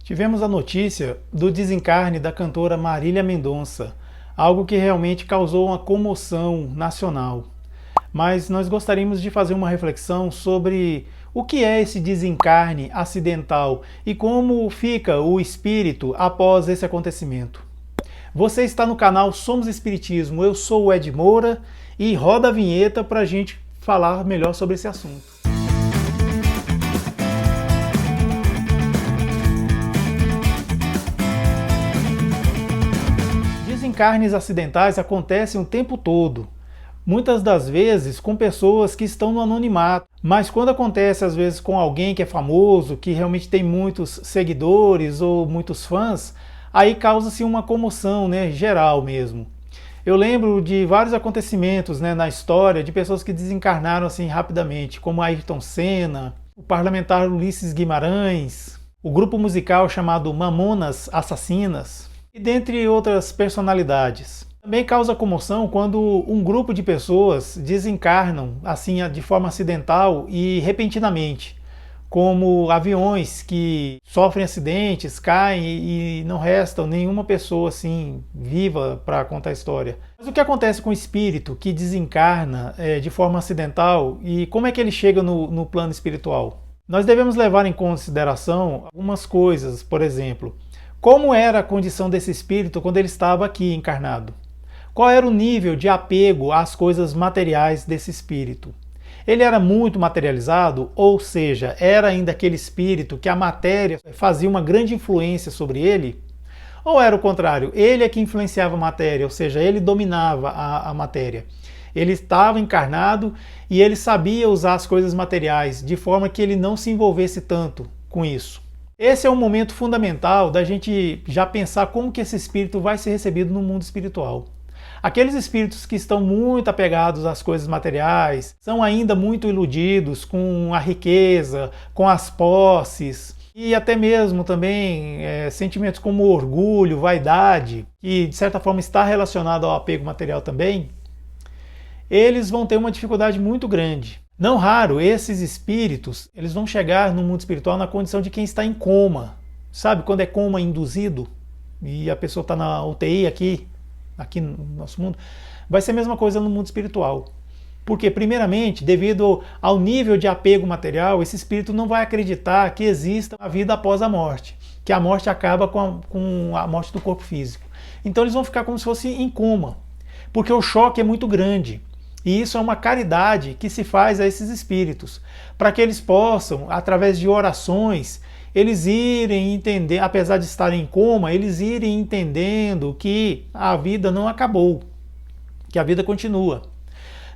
Tivemos a notícia do desencarne da cantora Marília Mendonça, algo que realmente causou uma comoção nacional. Mas nós gostaríamos de fazer uma reflexão sobre o que é esse desencarne acidental e como fica o espírito após esse acontecimento. Você está no canal Somos Espiritismo, eu sou o Ed Moura e roda a vinheta para a gente falar melhor sobre esse assunto. Desencarnes acidentais acontecem o tempo todo, muitas das vezes com pessoas que estão no anonimato, mas quando acontece às vezes com alguém que é famoso, que realmente tem muitos seguidores ou muitos fãs, aí causa-se uma comoção, geral mesmo. Eu lembro de vários acontecimentos, na história de pessoas que desencarnaram assim rapidamente, como Ayrton Senna, o parlamentar Ulisses Guimarães, o grupo musical chamado Mamonas Assassinas, e dentre outras personalidades. Também causa comoção quando um grupo de pessoas desencarnam assim de forma acidental e repentinamente, como aviões que sofrem acidentes, caem e não resta nenhuma pessoa assim viva para contar a história. Mas o que acontece com o espírito que desencarna de forma acidental e como é que ele chega no plano espiritual? Nós devemos levar em consideração algumas coisas, por exemplo, como era a condição desse espírito quando ele estava aqui encarnado? Qual era o nível de apego às coisas materiais desse espírito? Ele era muito materializado, ou seja, era ainda aquele espírito que a matéria fazia uma grande influência sobre ele? Ou era o contrário, ele é que influenciava a matéria, ou seja, ele dominava a matéria? Ele estava encarnado e ele sabia usar as coisas materiais, de forma que ele não se envolvesse tanto com isso. Esse é um momento fundamental da gente já pensar como que esse espírito vai ser recebido no mundo espiritual. Aqueles espíritos que estão muito apegados às coisas materiais, são ainda muito iludidos com a riqueza, com as posses e até mesmo também sentimentos como orgulho, vaidade, que de certa forma está relacionado ao apego material também, eles vão ter uma dificuldade muito grande. Não raro, esses espíritos, eles vão chegar no mundo espiritual na condição de quem está em coma. Sabe quando é coma induzido e a pessoa está na UTI aqui no nosso mundo? Vai ser a mesma coisa no mundo espiritual. Porque, primeiramente, devido ao nível de apego material, esse espírito não vai acreditar que exista a vida após a morte, que a morte acaba com a morte do corpo físico. Então eles vão ficar como se fosse em coma, porque o choque é muito grande. E isso é uma caridade que se faz a esses espíritos, para que eles possam, através de orações, eles irem entender, apesar de estarem em coma, eles irem entendendo que a vida não acabou, que a vida continua.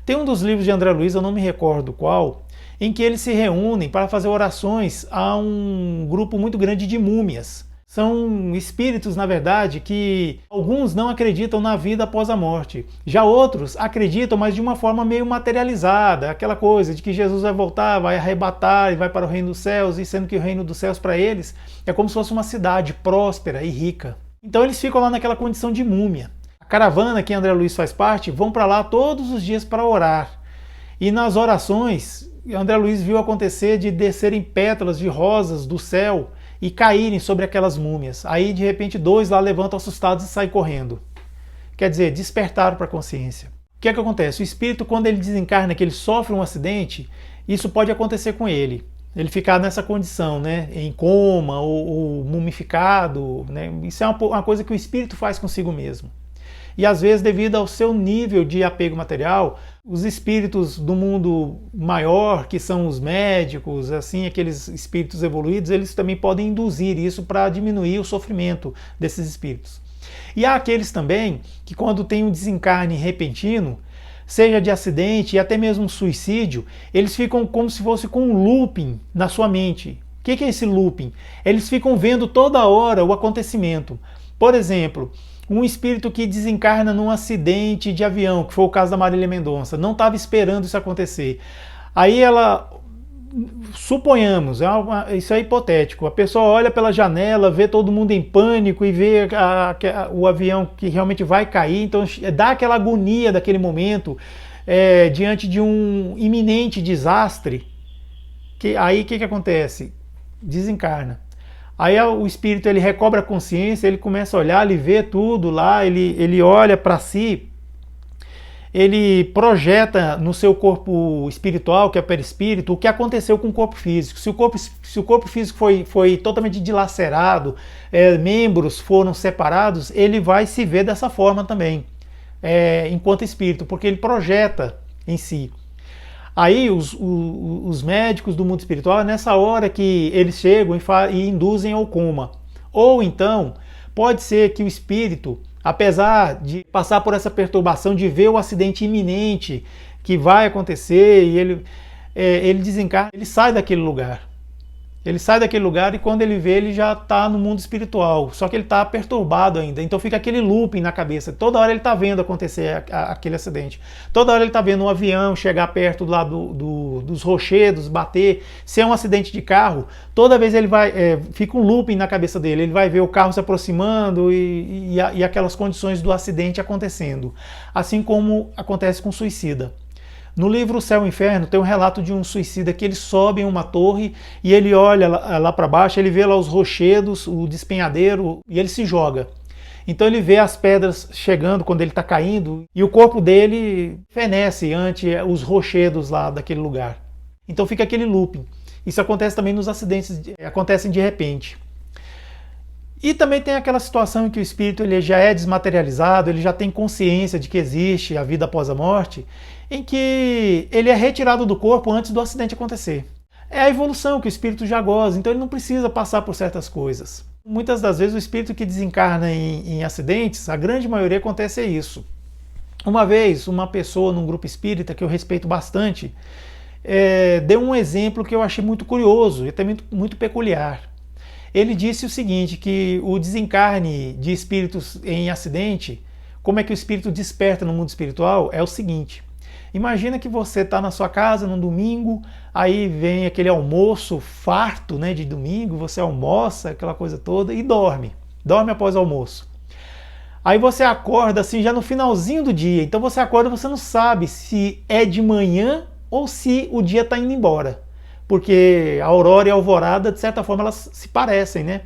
Tem um dos livros de André Luiz, eu não me recordo qual, em que eles se reúnem para fazer orações a um grupo muito grande de múmias. São espíritos, na verdade, que alguns não acreditam na vida após a morte. Já outros acreditam, mas de uma forma meio materializada, aquela coisa de que Jesus vai voltar, vai arrebatar e vai para o reino dos céus, e sendo que o reino dos céus para eles é como se fosse uma cidade próspera e rica. Então eles ficam lá naquela condição de múmia. A caravana que André Luiz faz parte vão para lá todos os dias para orar. E nas orações, André Luiz viu acontecer de descerem pétalas de rosas do céu e caírem sobre aquelas múmias. Aí, de repente, dois lá levantam assustados e saem correndo. Quer dizer, despertaram para a consciência. O que é que acontece? O espírito, quando ele desencarna, que ele sofre um acidente, isso pode acontecer com ele. Ele ficar nessa condição, em coma ou mumificado. Isso é uma coisa que o espírito faz consigo mesmo. E às vezes, devido ao seu nível de apego material, os espíritos do mundo maior, que são os médicos, assim, aqueles espíritos evoluídos, eles também podem induzir isso para diminuir o sofrimento desses espíritos. E há aqueles também que, quando tem um desencarne repentino, seja de acidente e até mesmo um suicídio, eles ficam como se fosse com um looping na sua mente. O que é esse looping? Eles ficam vendo toda hora o acontecimento. Por exemplo, um espírito que desencarna num acidente de avião, que foi o caso da Marília Mendonça, não estava esperando isso acontecer. Aí ela, suponhamos, isso é hipotético, a pessoa olha pela janela, vê todo mundo em pânico e vê o avião que realmente vai cair, então dá aquela agonia daquele momento, diante de um iminente desastre, que aí o que acontece? Desencarna. Aí o espírito ele recobra a consciência, ele começa a olhar, ele vê tudo lá, ele olha para si, ele projeta no seu corpo espiritual, que é o perispírito, o que aconteceu com o corpo físico. Se o corpo físico foi totalmente dilacerado, membros foram separados, ele vai se ver dessa forma também, enquanto espírito, porque ele projeta em si. Aí os médicos do mundo espiritual, é nessa hora que eles chegam e induzem ao coma. Ou então, pode ser que o espírito, apesar de passar por essa perturbação, de ver o acidente iminente que vai acontecer, e ele desencarna, ele sai daquele lugar. Ele sai daquele lugar e quando ele vê, ele já está no mundo espiritual. Só que ele está perturbado ainda. Então fica aquele looping na cabeça. Toda hora ele está vendo acontecer aquele acidente. Toda hora ele está vendo um avião chegar perto lá dos rochedos, bater. Se é um acidente de carro, toda vez ele vai... fica um looping na cabeça dele. Ele vai ver o carro se aproximando e aquelas condições do acidente acontecendo. Assim como acontece com o suicida. No livro O Céu e o Inferno tem um relato de um suicida que ele sobe em uma torre e ele olha lá para baixo, ele vê lá os rochedos, o despenhadeiro e ele se joga. Então ele vê as pedras chegando quando ele está caindo e o corpo dele fenece ante os rochedos lá daquele lugar. Então fica aquele looping. Isso acontece também nos acidentes, acontecem de repente. E também tem aquela situação em que o espírito ele já é desmaterializado, ele já tem consciência de que existe a vida após a morte, em que ele é retirado do corpo antes do acidente acontecer. É a evolução que o espírito já goza, então ele não precisa passar por certas coisas. Muitas das vezes o espírito que desencarna em acidentes, a grande maioria acontece isso. Uma vez, uma pessoa num grupo espírita que eu respeito bastante, deu um exemplo que eu achei muito curioso e também muito peculiar. Ele disse o seguinte, que o desencarne de espíritos em acidente, como é que o espírito desperta no mundo espiritual, é o seguinte. Imagina que você está na sua casa num domingo, aí vem aquele almoço farto, né, de domingo, você almoça, aquela coisa toda, e dorme após o almoço. Aí você acorda assim já no finalzinho do dia, então você acorda e você não sabe se é de manhã ou se o dia está indo embora. Porque a aurora e a alvorada, de certa forma, elas se parecem, né?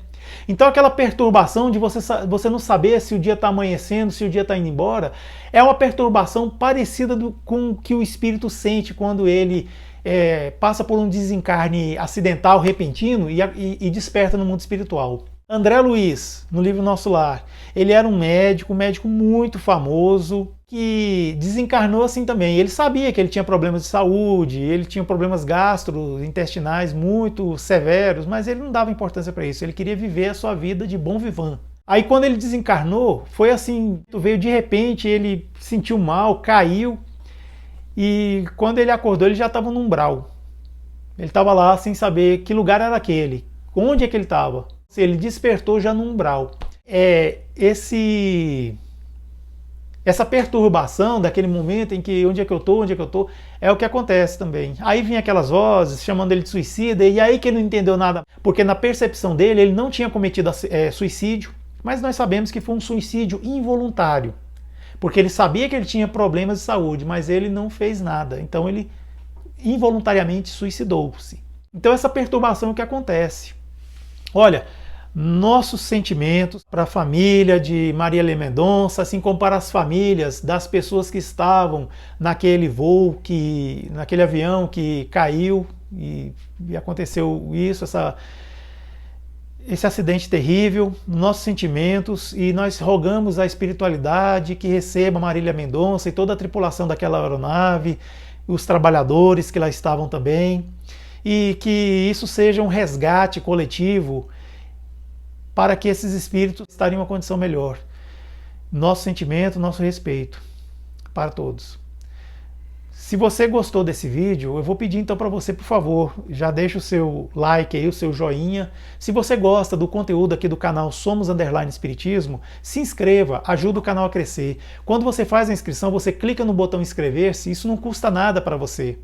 Então aquela perturbação de você não saber se o dia está amanhecendo, se o dia está indo embora, é uma perturbação parecida com o que o espírito sente quando ele passa por um desencarne acidental, repentino e desperta no mundo espiritual. André Luiz, no livro Nosso Lar, ele era um médico muito famoso, que desencarnou assim também. Ele sabia que ele tinha problemas de saúde, ele tinha problemas gastrointestinais muito severos, mas ele não dava importância para isso, ele queria viver a sua vida de bom vivant. Aí quando ele desencarnou, foi assim, veio de repente, ele sentiu mal, caiu, e quando ele acordou ele já estava no umbral. Ele estava lá sem saber que lugar era aquele, onde é que ele estava. Ele despertou já no umbral. Essa perturbação daquele momento em que onde é que eu tô, é o que acontece também. Aí vinha aquelas vozes chamando ele de suicida, e aí que ele não entendeu nada, porque na percepção dele ele não tinha cometido suicídio, mas nós sabemos que foi um suicídio involuntário, porque ele sabia que ele tinha problemas de saúde, mas ele não fez nada, então ele involuntariamente suicidou-se. Então essa perturbação é o que acontece. Olha, nossos sentimentos para a família de Marília Mendonça, assim como para as famílias das pessoas que estavam naquele voo, naquele avião que caiu e aconteceu isso, esse acidente terrível, nossos sentimentos, e nós rogamos à espiritualidade que receba Marília Mendonça e toda a tripulação daquela aeronave, os trabalhadores que lá estavam também, e que isso seja um resgate coletivo para que esses espíritos estariam em uma condição melhor. Nosso sentimento, nosso respeito para todos. Se você gostou desse vídeo, eu vou pedir então para você, por favor, já deixa o seu like aí, o seu joinha. Se você gosta do conteúdo aqui do canal Somos _ Espiritismo, se inscreva, ajuda o canal a crescer. Quando você faz a inscrição, você clica no botão inscrever-se, isso não custa nada para você.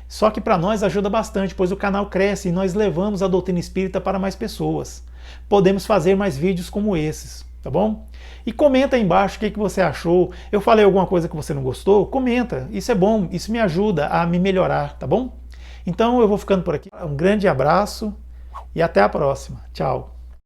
Só que para nós ajuda bastante, pois o canal cresce e nós levamos a doutrina espírita para mais pessoas. Podemos fazer mais vídeos como esses, tá bom? E comenta aí embaixo o que você achou. Eu falei alguma coisa que você não gostou? Comenta, isso é bom, isso me ajuda a me melhorar, tá bom? Então eu vou ficando por aqui. Um grande abraço e até a próxima. Tchau!